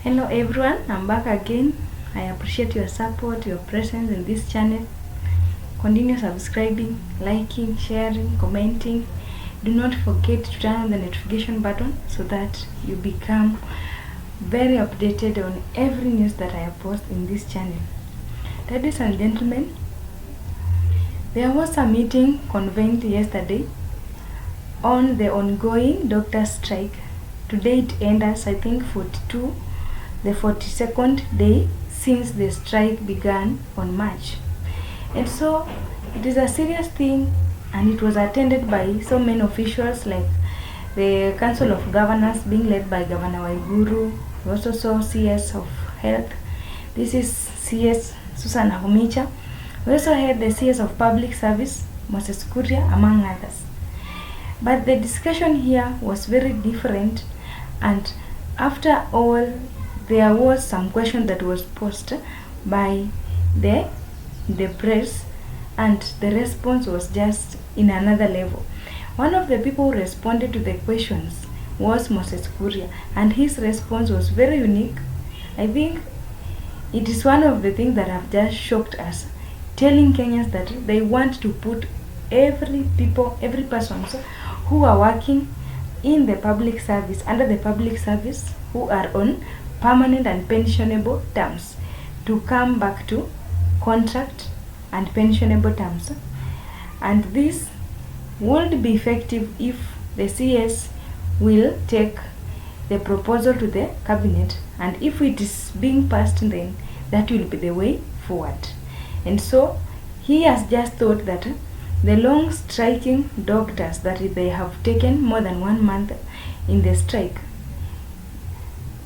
Hello everyone, I'm back again. I appreciate your support, your presence in this channel. Continue subscribing, liking, sharing, commenting. Do not forget to turn on the notification button so that you become very updated on every news that I post in this channel. Ladies and gentlemen, there was a meeting convened yesterday on the ongoing doctor strike. Today it ends, I think, the 42nd day since the strike began on March. And so it is a serious thing, and it was attended by so many officials like the Council of Governors being led by Governor Waiguru. We also saw CS of Health. This is CS Susan Humicha. We also had the CS of Public Service, Moses Kuria, among others. But the discussion here was very different, and after all, there was some question that was posed by the press, and the response was just in another level. One of the people who responded to the questions was Moses Kuria, and his response was very unique. I think it is one of the things that have just shocked us, telling Kenyans that they want to put every person who are working in the public service, under the public service, who are on permanent and pensionable terms, to come back to contract and pensionable terms. And this won't be effective if the CS will take the proposal to the cabinet, and if it is being passed, then that will be the way forward. And so he has just thought that the long striking doctors, that they have taken more than 1 month in the strike,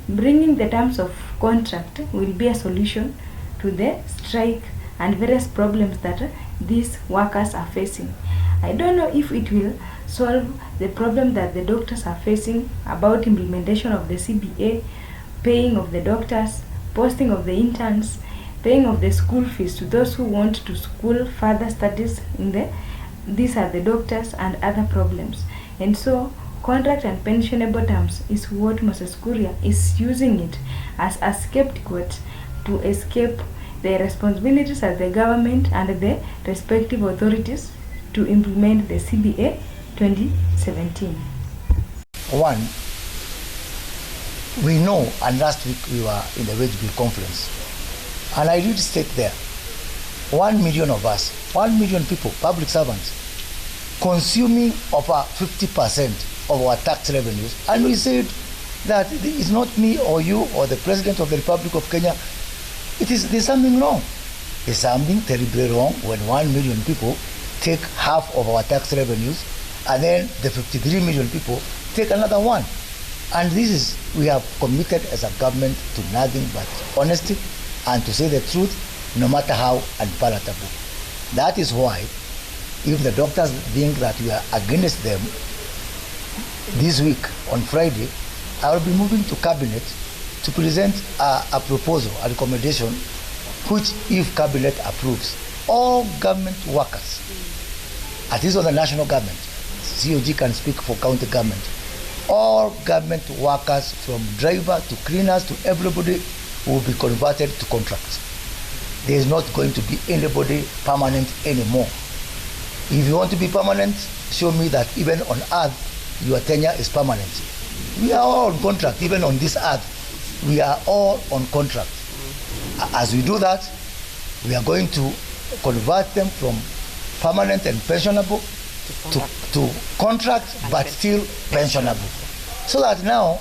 bringing the terms of contract will be a solution to the strike and various problems that these workers are facing. I don't know if it will solve the problem that the doctors are facing about implementation of the CBA, paying of the doctors, posting of the interns, paying of the school fees to those who want to school further studies these are the doctors, and other problems. And so contract and pensionable terms is what Moses Kuria is using it as a scapegoat to escape the responsibilities of the government and the respective authorities to implement the CBA 2017. One, we know, and last week we were in the wage bill conference, and I did state there, 1 million of us, 1 million people, public servants, consuming over 50% of our tax revenues. And we said that it's not me or you or the President of the Republic of Kenya. There's something wrong. There's something terribly wrong when 1 million people take half of our tax revenues, and then the 53 million people take another one. And we have committed as a government to nothing but honesty and to say the truth, no matter how unpalatable. That is why, if the doctors think that we are against them, this week on Friday, I will be moving to cabinet to present a proposal, a recommendation, which, if cabinet approves, all government workers, at least on the national government, COG can speak for county government, all government workers from driver to cleaners to everybody will be converted to contracts. There is not going to be anybody permanent anymore. If you want to be permanent, show me that even on earth, your tenure is permanent. We are all on contract. Even on this earth, we are all on contract. As we do that, we are going to convert them from permanent and pensionable to contract, but still pensionable. So that now,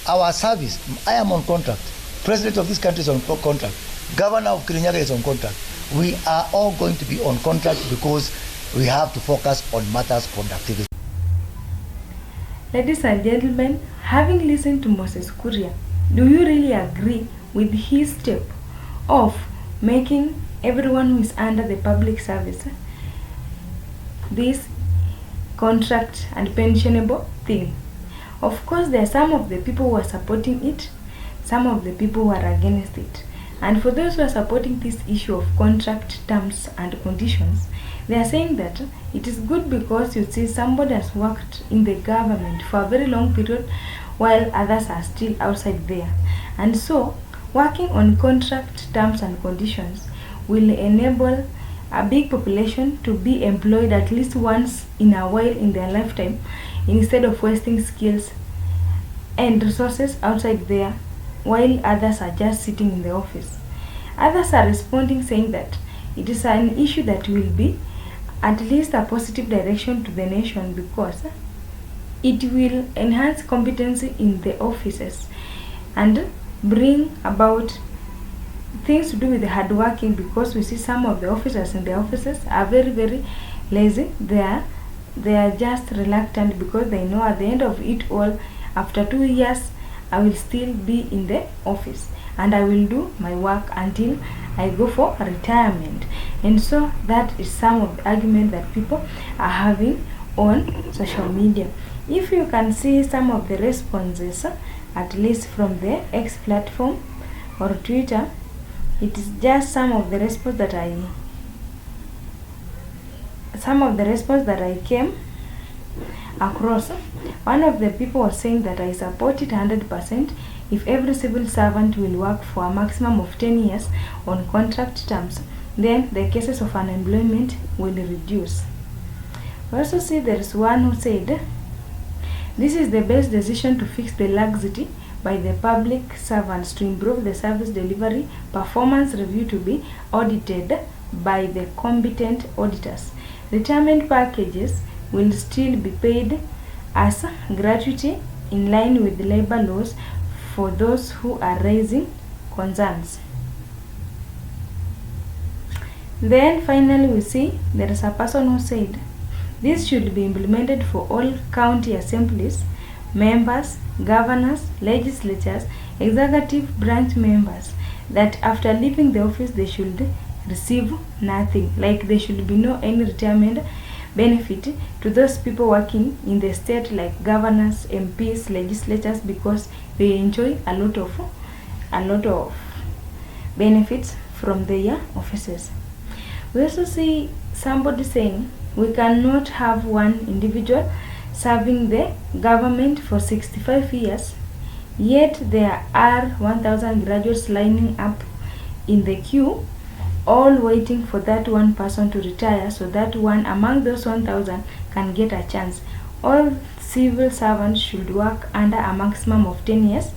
our service, I am on contract. President of this country is on contract. Governor of Kirinyaga is on contract. We are all going to be on contract because we have to focus on matters productivity. Ladies and gentlemen, having listened to Moses Kuria, do you really agree with his step of making everyone who is under the public service this contract and pensionable thing? Of course, there are some of the people who are supporting it, some of the people who are against it. And for those who are supporting this issue of contract terms and conditions, they are saying that it is good because you see somebody has worked in the government for a very long period while others are still outside there. And so, working on contract terms and conditions will enable a big population to be employed at least once in a while in their lifetime, instead of wasting skills and resources outside there while others are just sitting in the office. Others are responding saying that it is an issue that will be at least a positive direction to the nation, because it will enhance competency in the offices and bring about things to do with the hard working, because we see some of the officers in the offices are very lazy. They are just reluctant, because they know at the end of it all, after 2 years I will still be in the office and I will do my work until I go for retirement. And so that is some of the argument that people are having on social media. If you can see some of the responses, at least from the X platform or Twitter, it is just some of the response that I came across. One of the people was saying that I support it 100% if every civil servant will work for a maximum of 10 years on contract terms, then the cases of unemployment will reduce. We also see there is one who said, this is the best decision to fix the laxity by the public servants to improve the service delivery, performance review to be audited by the competent auditors. Retirement packages will still be paid as gratuity in line with labor laws for those who are raising concerns. Then finally we see there is a person who said this should be implemented for all county assemblies, members, governors, legislatures, executive branch members, that after leaving the office they should receive nothing, like there should be no any retirement benefit to those people working in the state, like governors, MPs, legislators, because they enjoy a lot of benefits from their offices. We also see somebody saying we cannot have one individual serving the government for 65 years, yet there are 1,000 graduates lining up in the queue, all waiting for that one person to retire, so that one among those 1,000 can get a chance. All civil servants should work under a maximum of 10 years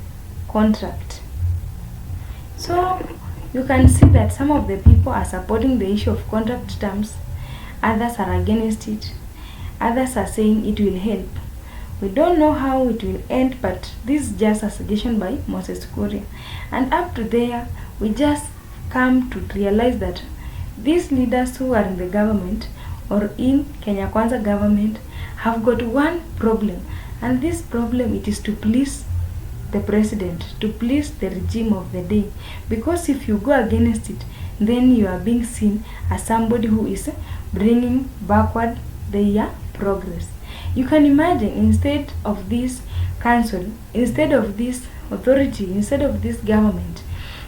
contract. So you can see that some of the people are supporting the issue of contract terms, others are against it, others are saying it will help. We don't know how it will end, but this is just a suggestion by Moses Kuria. And up to there, we just come to realize that these leaders who are in the government or in Kenya Kwanza government have got one problem, and this problem, it is to please the president, to please the regime of the day, because if you go against it, then you are being seen as somebody who is bringing backward their progress. You can imagine, instead of this council, instead of this authority, instead of this government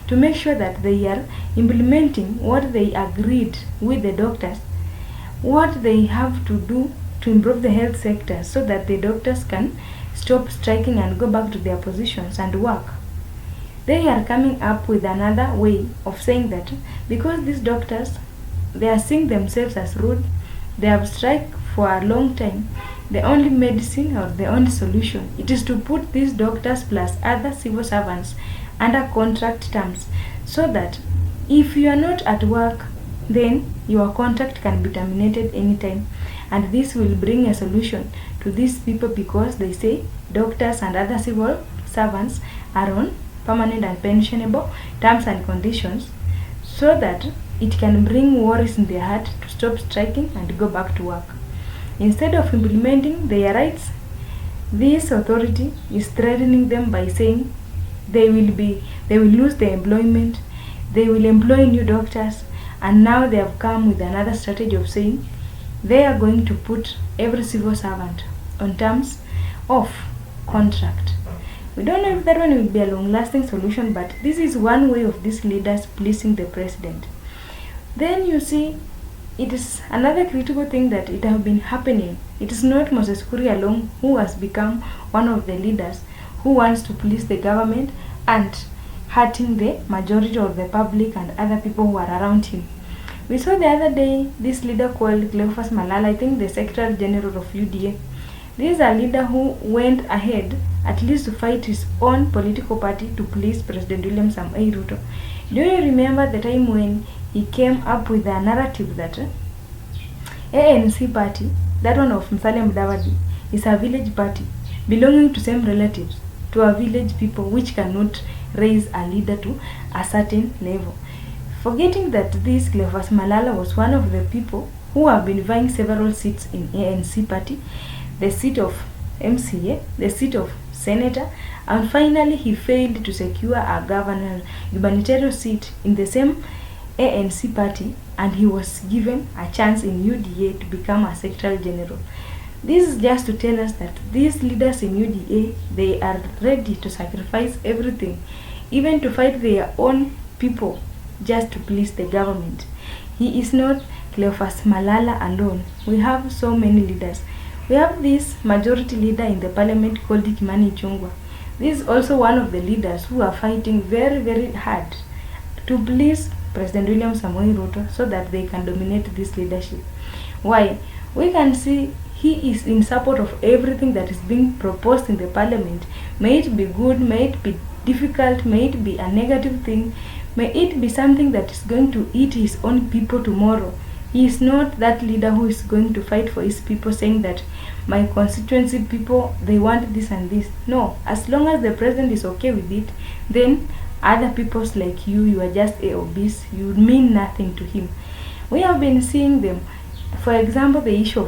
to make sure that they are implementing what they agreed with the doctors, what they have to do to improve the health sector so that the doctors can stop striking and go back to their positions and work. They are coming up with another way of saying that because these doctors, they are seeing themselves as rude, they have striked for a long time, the only medicine or the only solution, it is to put these doctors plus other civil servants under contract terms, so that if you are not at work, then your contract can be terminated anytime. And this will bring a solution to these people, because they say doctors and other civil servants are on permanent and pensionable terms and conditions, so that it can bring worries in their heart to stop striking and go back to work. Instead of implementing their rights, this authority is threatening them by saying they will lose their employment, they will employ new doctors, and now they have come with another strategy of saying they are going to put every civil servant on terms of contract. We don't know if that one will be a long-lasting solution, but this is one way of these leaders pleasing the president. Then you see, it is another critical thing that it has been happening. It is not Moses Kuria alone who has become one of the leaders who wants to please the government and hurting the majority of the public and other people who are around him. We saw the other day this leader called Cleophas Malala, I think the Secretary General of UDA. This is a leader who went ahead at least to fight his own political party to please President William Samoei Ruto. Do you remember the time when he came up with a narrative that ANC party, that one of Musalia Mudavadi, is a village party belonging to same relatives, to a village people which cannot raise a leader to a certain level. Forgetting that this Cleophas Malala was one of the people who have been vying several seats in ANC party, the seat of MCA, the seat of senator, and finally he failed to secure a gubernatorial seat in the same ANC party, and he was given a chance in UDA to become a Secretary General. This is just to tell us that these leaders in UDA, they are ready to sacrifice everything, even to fight their own people just to please the government. He is not Cleophas Malala alone. We have so many leaders. We have this majority leader in the parliament called Kimani Ichung'wah. This is also one of the leaders who are fighting very, very hard to please President William Samoei Ruto so that they can dominate this leadership. Why? We can see he is in support of everything that is being proposed in the parliament. May it be good, may it be difficult, may it be a negative thing, may it be something that is going to eat his own people tomorrow. He is not that leader who is going to fight for his people, saying that my constituency people, they want this and this. No, as long as the president is okay with it, then other peoples like you are just AOBs. You mean nothing to him. We have been seeing them. For example, the issue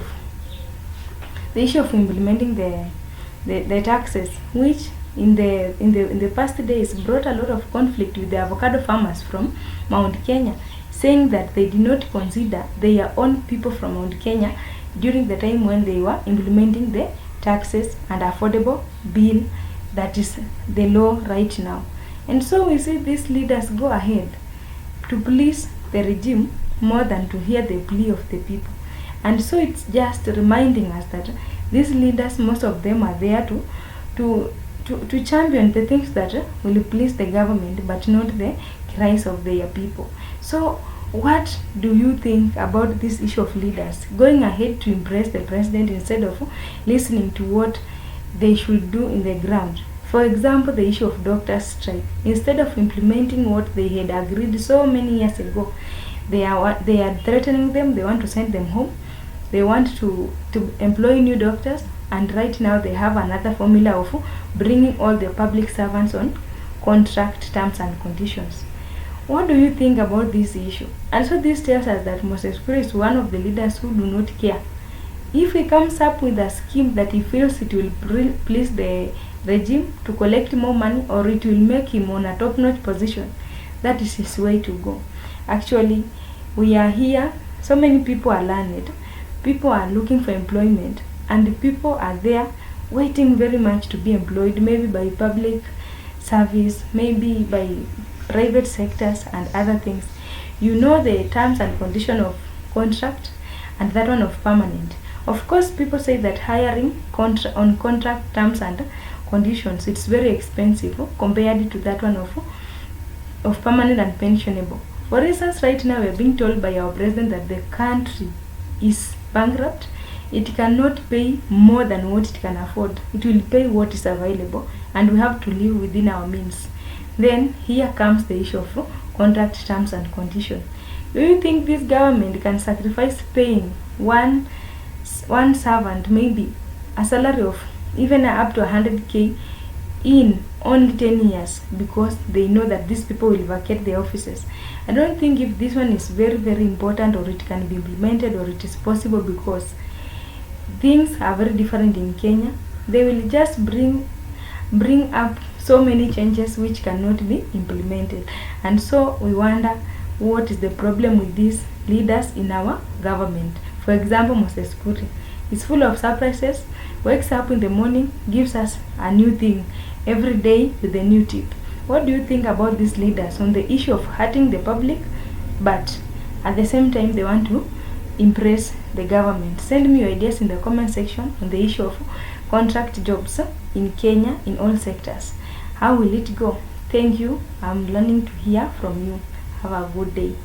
of implementing the taxes, which in the past days brought a lot of conflict with the avocado farmers from Mount Kenya, saying that they did not consider their own people from Mount Kenya during the time when they were implementing the taxes and affordable bill that is the law right now. And so we see these leaders go ahead to please the regime more than to hear the plea of the people. And so it's just reminding us that these leaders, most of them are there to champion the things that will please the government, but not the cries of their people. So what do you think about this issue of leaders going ahead to impress the president instead of listening to what they should do in the ground? For example, the issue of doctors' strike. Instead of implementing what they had agreed so many years ago, they are threatening them. They want to send them home. They want to employ new doctors, and right now they have another formula of bringing all the public servants on contract terms and conditions. What do you think about this issue? And so this tells us that Moses Kuria is one of the leaders who do not care. If he comes up with a scheme that he feels it will please the regime to collect more money, or it will make him on a top-notch position, that is his way to go. Actually, we are here, so many people are learned, people are looking for employment, and people are there waiting very much to be employed, maybe by public service, maybe by private sectors and other things. You know the terms and condition of contract and that one of permanent. Of course, people say that hiring on contract terms and conditions, it's very expensive compared to that one of permanent and pensionable. For instance, right now we are being told by our president that the country is bankrupt. It cannot pay more than what it can afford. It will pay what is available, and we have to live within our means. Then here comes the issue of contract terms and conditions. Do you think this government can sacrifice paying one servant maybe a salary of even up to 100k in only 10 years because they know that these people will vacate their offices? I don't think if this one is very, very important, or it can be implemented, or it is possible, because things are very different in Kenya. They will just bring up so many changes which cannot be implemented. And so we wonder what is the problem with these leaders in our government. For example, Moses Kuria is full of surprises, wakes up in the morning, gives us a new thing every day with a new tip. What do you think about these leaders on the issue of hurting the public, but at the same time they want to impress the government? Send me your ideas in the comment section on the issue of contract jobs in Kenya in all sectors. How will it go? Thank you. I'm learning to hear from you. Have a good day.